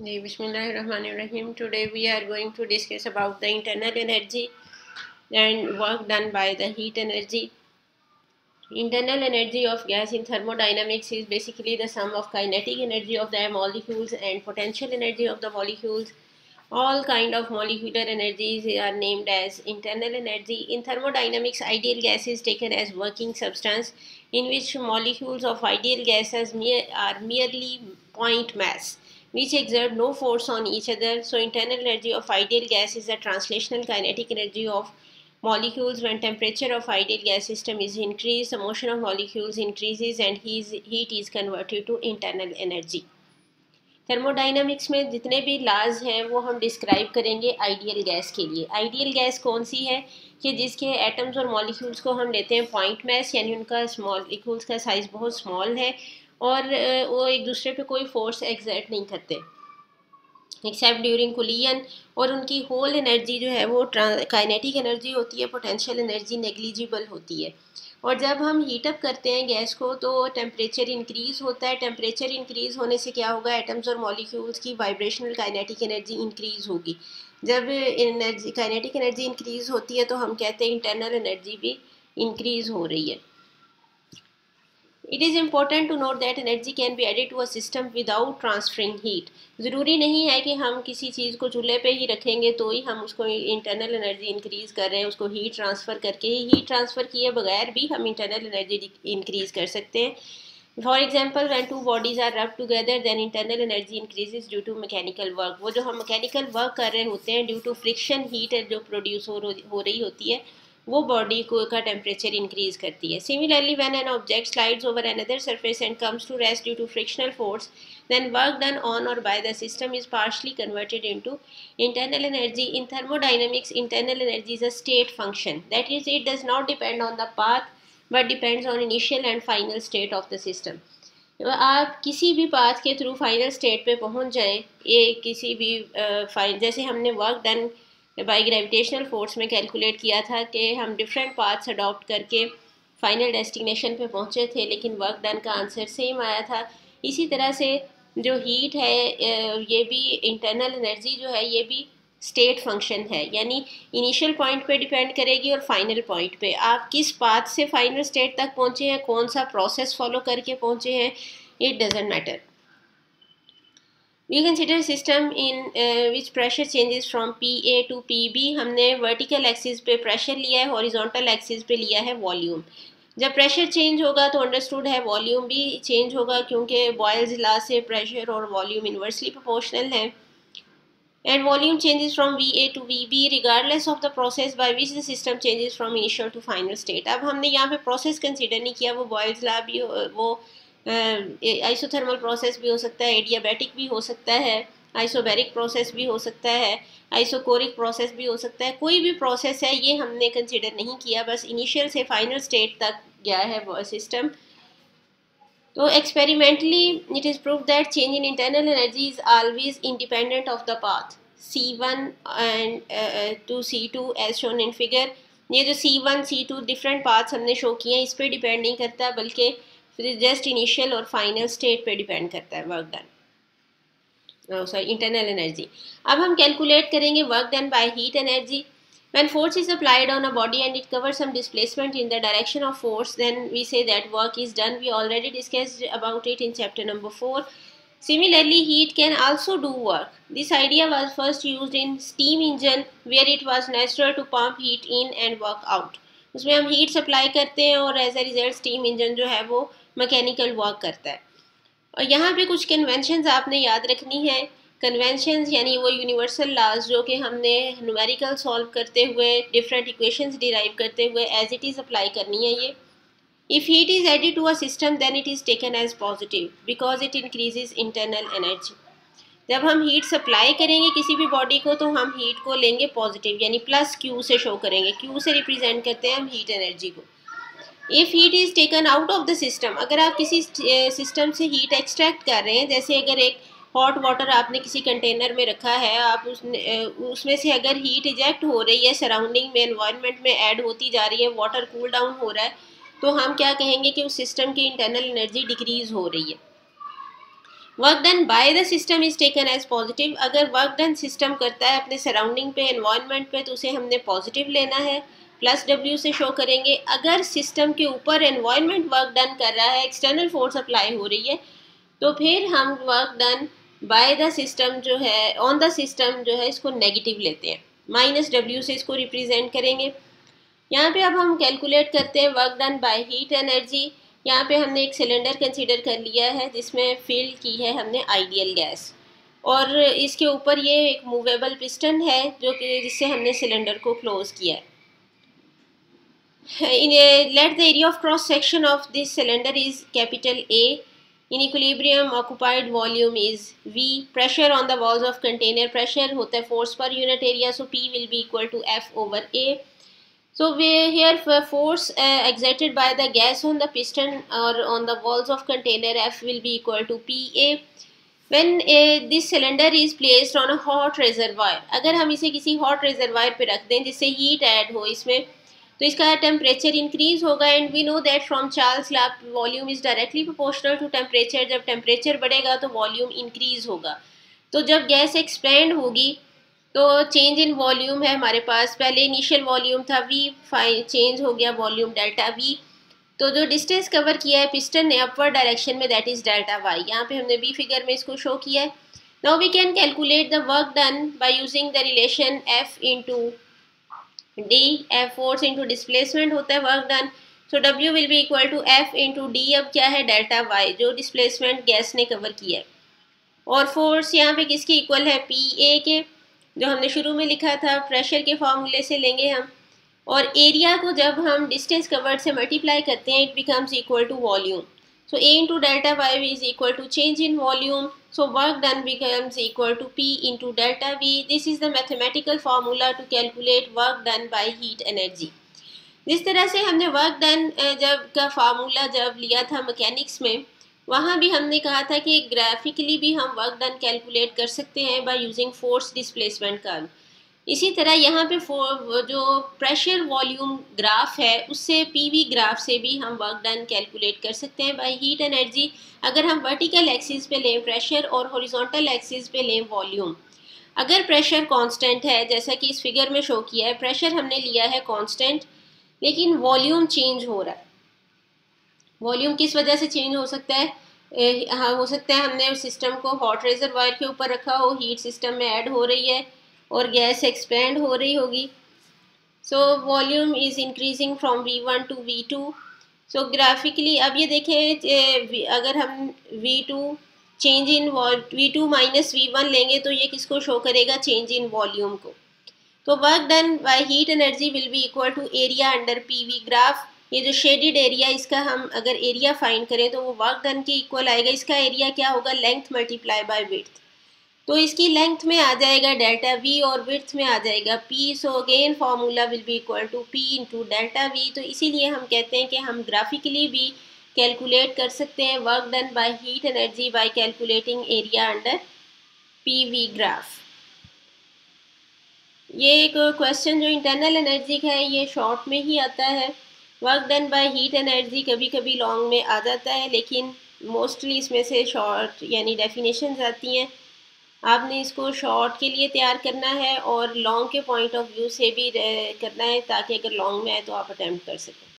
Bismillahirrahmanirrahim. Today we are going to discuss about the internal energy and work done by the heat energy. Internal energy of gas in thermodynamics is basically the sum of kinetic energy of the molecules and potential energy of the molecules. All kind of molecular energies are named as internal energy. In thermodynamics, ideal gas is taken as working substance in which molecules of ideal gas are merely point mass which exert no force on each other. So internal energy of ideal gas is the translational kinetic energy of molecules. When temperature of ideal gas system is increased, the motion of molecules increases and heat is converted to internal energy. Thermodynamics में जितने भी लाज हैं वो हम describe करेंगे ideal gas के लिए. आइडियल गैस कौन सी है कि जिसके एटम्स और मॉलिक्यूल्स को हम लेते हैं पॉइंट मैस, यानी उनका मॉलिक्यूल्स का साइज़ बहुत स्मॉल है और वो एक दूसरे पे कोई फोर्स एक्सर्ट नहीं करते एक्सेप्ट ड्यूरिंग कुलियन, और उनकी होल एनर्जी जो है वो काइनेटिक एनर्जी होती है, पोटेंशियल एनर्जी नेग्लिजिबल होती है. और जब हम हीटअप करते हैं गैस को तो टेम्परेचर इंक्रीज़ होता है. टेम्परेचर इंक्रीज़ होने से क्या होगा, एटम्स और मॉलिक्यूल्स की वाइब्रेशनल काइनेटिक एनर्जी इंक्रीज़ होगी. जब एनर्जी काइनेटिक एनर्जी इंक्रीज़ होती है तो हम कहते हैं इंटरनल एनर्जी भी इंक्रीज़ हो रही है. It is important to note that energy can be added to a system without transferring heat. ज़रूरी नहीं है कि हम किसी चीज़ को चूल्हे पे ही रखेंगे तो ही हम उसको इंटरनल एनर्जी इंक्रीज़ कर रहे हैं. उसको हीट ट्रांसफ़र करके ही, हीट ट्रांसफ़र किए बगैर भी हम इंटरनल एनर्जी इंक्रीज़ कर सकते हैं. For example when two bodies are rub together then internal energy increases due to mechanical work. वो जो हम मैकेनिकल वर्क कर रहे होते हैं ड्यू टू फ्रिक्शन हीट जो प्रोड्यूस हो रही होती है वो बॉडी को का टेम्परेचर इंक्रीज करती है. Similarly when an object slides over another surface and comes to rest due to frictional force then work done on or by the system is partially converted into internal energy. In thermodynamics internal energy is a state function, that is it does not depend on the path but depends on initial and final state of the system. आप किसी भी path के through final state पे पहुंच जाएं, ये किसी भी जैसे हमने work done by gravitational force में कैलकुलेट किया था कि हम डिफरेंट पाथ्स अडॉप्ट करके फाइनल डेस्टिनेशन पे पहुंचे थे लेकिन वर्क डन का आंसर सेम आया था. इसी तरह से जो हीट है ये भी इंटरनल एनर्जी जो है ये भी स्टेट फंक्शन है, यानी इनिशियल पॉइंट पे डिपेंड करेगी और फाइनल पॉइंट पे. आप किस पाथ से फाइनल स्टेट तक पहुंचे हैं, कौन सा प्रोसेस फॉलो करके पहुंचे हैं, it doesn't matter. We consider system in which pressure changes from PA to PB. हमने वर्टिकल एक्सिस पे प्रेशर लिया है, हॉरिजॉन्टल एक्सिस पे लिया है वॉल्यूम. जब प्रेशर चेंज होगा तो अंडरस्टूड है वॉल्यूम भी चेंज होगा क्योंकि बॉयल्स लॉ से प्रेशर और वॉल्यूम इन्वर्सली प्रोपोर्शनल है. And volume changes from VA to VB regardless of the process by which the system changes from initial to final state. अब हमने यहाँ पे प्रोसेस कंसीडर नहीं किया, वो बॉयल्स लॉ भी वो आइसोथर्मल प्रोसेस भी हो सकता है, एडियाबैटिक भी हो सकता है, आइसोबैरिक प्रोसेस भी हो सकता है, आइसोकोरिक प्रोसेस भी हो सकता है. कोई भी प्रोसेस है ये हमने कंसीडर नहीं किया, बस इनिशियल से फाइनल स्टेट तक गया है सिस्टम. तो experimentally it is prove that change in internal energy is always independent of the path C1 and to C2 as shown in figure. ये जो C1 C2 डिफरेंट पाथ्स हमने show किए हैं इस पर डिपेंड नहीं करता बल्कि जस्ट इनिशियल और फाइनल स्टेट पे डिपेंड करता है work done, sorry internal energy. अब हम कैलकुलेट करेंगे work done by heat energy. When force is applied on a body and it covers some displacement in the direction of force, then we say that work is done. We already discussed about it in chapter number 4. Similarly, heat can also do work. This idea was first used in steam engine where it was natural to pump heat in and work out. उसमें हम heat supply करते हैं और as a result steam engine जो है वो mechanical work करता है. और यहाँ पे कुछ कन्वेंशंस आपने याद रखनी है. कन्वेंशंस यानी वो यूनिवर्सल लॉज जो कि हमने न्यूमेरिकल सॉल्व करते हुए डिफरेंट इक्वेशंस डिराइव करते हुए एज इट इज़ अप्लाई करनी है. ये if heat is added to a system then it is taken as positive because it increases internal energy. जब हम हीट सप्लाई करेंगे किसी भी बॉडी को तो हम हीट को लेंगे पॉजिटिव यानी प्लस क्यू से शो करेंगे. क्यू से रिप्रेजेंट करते हैं हम हीट एनर्जी को. If heat is taken out of the system, अगर आप किसी सिस्टम से हीट एक्सट्रैक्ट कर रहे हैं, जैसे अगर एक हॉट वाटर आपने किसी कंटेनर में रखा है, आप उसमें से अगर हीट इजेक्ट हो रही है, सराउंडिंग में एनवायरनमेंट में ऐड होती जा रही है, वाटर कूल डाउन हो रहा है, तो हम क्या कहेंगे कि उस सिस्टम की इंटरनल एनर्जी डिक्रीज़ हो रही है. Work done by the system is taken as positive. अगर वर्क डन सिस्टम करता है अपने सराउंडिंग पे, एनवायरनमेंट पे, तो उसे हमने पॉजिटिव लेना है, प्लस डब्ल्यू से शो करेंगे। अगर सिस्टम के ऊपर एनवायरनमेंट वर्क डन कर रहा है, एक्सटर्नल फोर्स अप्लाई हो रही है, तो फिर हम work done by the system जो है, ऑन द सिस्टम जो है, इसको नेगेटिव लेते हैं, माइनस डब्ल्यू से इसको रिप्रेजेंट करेंगे। यहाँ पे अब हम कैलकुलेट करते हैं work done by heat energy. यहाँ पे हमने एक सिलेंडर कंसीडर कर लिया है जिसमें फिल की है हमने आइडियल गैस, और इसके ऊपर ये एक मूवेबल पिस्टन है जो कि जिससे हमने सिलेंडर को क्लोज किया है। Let the area of cross section of this cylinder is capital A. In equilibrium occupied volume is V. Pressure on the walls of container, pressure होता है force per unit area, so P will be equal to F over A. So we here for force exerted by the gas on the piston or on the walls of container, F will be equal to PA. When this cylinder is placed on a hot reservoir, अगर हम इसे किसी hot reservoir पे रख दें जिससे heat add हो इसमें, तो इसका टेम्परेचर इंक्रीज होगा। And we know that from Charles law volume is directly proportional to temperature. जब टेम्परेचर बढ़ेगा तो वॉल्यूम इंक्रीज होगा। तो जब गैस एक्सपेंड होगी तो चेंज इन वॉल्यूम है हमारे पास। पहले इनिशियल वॉल्यूम था V, चेंज हो गया वॉल्यूम डेल्टा V। तो जो डिस्टेंस कवर किया है पिस्टन ने अपवर्ड डायरेक्शन में, दैट इज डेल्टा Y। यहाँ पे हमने बी फिगर में इसको शो किया है। Now we can calculate the work done by using the relation F into D। F force into displacement होता है work done, so W will be equal to F into D। अब क्या है, delta Y जो displacement gas ने cover किया है, और फोर्स यहाँ पे किसके इक्वल है, PA के, जो हमने शुरू में लिखा था प्रेशर के फॉर्मूले से लेंगे हम। और एरिया को जब हम डिस्टेंस कवर्ड से मल्टीप्लाई करते हैं, it becomes equal to volume. So A into delta Y is equal to change in volume. So work done becomes equal to P into delta V. This is the mathematical formula to calculate work done by heat energy. जिस तरह से हमने work done जब का formula जब लिया था mechanics में, वहाँ भी हमने कहा था कि ग्राफिकली भी हम वर्क डन कैलकुलेट कर सकते हैं by using force displacement curve. इसी तरह यहाँ पे जो प्रेशर वॉल्यूम ग्राफ है उससे पीवी ग्राफ से भी हम वर्क डन कैलकुलेट कर सकते हैं बाय हीट एनर्जी। अगर हम वर्टिकल एक्सिस पे लें प्रेशर और हॉरिजॉन्टल एक्सिस पे लें वॉल्यूम, अगर प्रेशर कांस्टेंट है जैसा कि इस फिगर में शो किया है, प्रेशर हमने लिया है कांस्टेंट लेकिन वॉल्यूम चेंज हो रहा है। वॉल्यूम किस वजह से चेंज हो सकता है, हाँ हो सकता है हमने सिस्टम को हॉट रिजर्वायर के ऊपर रखा हो, हीट सिस्टम में ऐड हो रही है और गैस एक्सपेंड हो रही होगी। So volume is increasing from V1 to V2। So graphically अब ये देखें, अगर हम V2 change in V2 minus V1 लेंगे तो ये किसको शो करेगा, चेंज इन वॉल्यूम को। तो work done by heat energy will be equal to area under PV graph. ये जो शेडेड एरिया, इसका हम अगर एरिया फाइंड करें तो वो वर्क डन के इक्वल आएगा। इसका एरिया क्या होगा, लेंथ मल्टीप्लाई बाय विड्थ। तो इसकी लेंथ में आ जाएगा डेल्टा V और विड्थ में आ जाएगा P। So again formula will be equal to P into delta V। तो इसीलिए हम कहते हैं कि हम ग्राफिकली भी कैलकुलेट कर सकते हैं work done by heat energy by calculating area under PV graph. ये एक क्वेश्चन जो इंटरनल एनर्जी का है ये शॉर्ट में ही आता है। Work done by heat energy कभी कभी लॉन्ग में आ जाता है, लेकिन मोस्टली इसमें से शॉर्ट यानी डेफिनेशंस आती हैं। आपने इसको शॉर्ट के लिए तैयार करना है और लॉन्ग के पॉइंट ऑफ व्यू से भी करना है, ताकि अगर लॉन्ग में आए तो आप अटैम्प्ट कर सकें।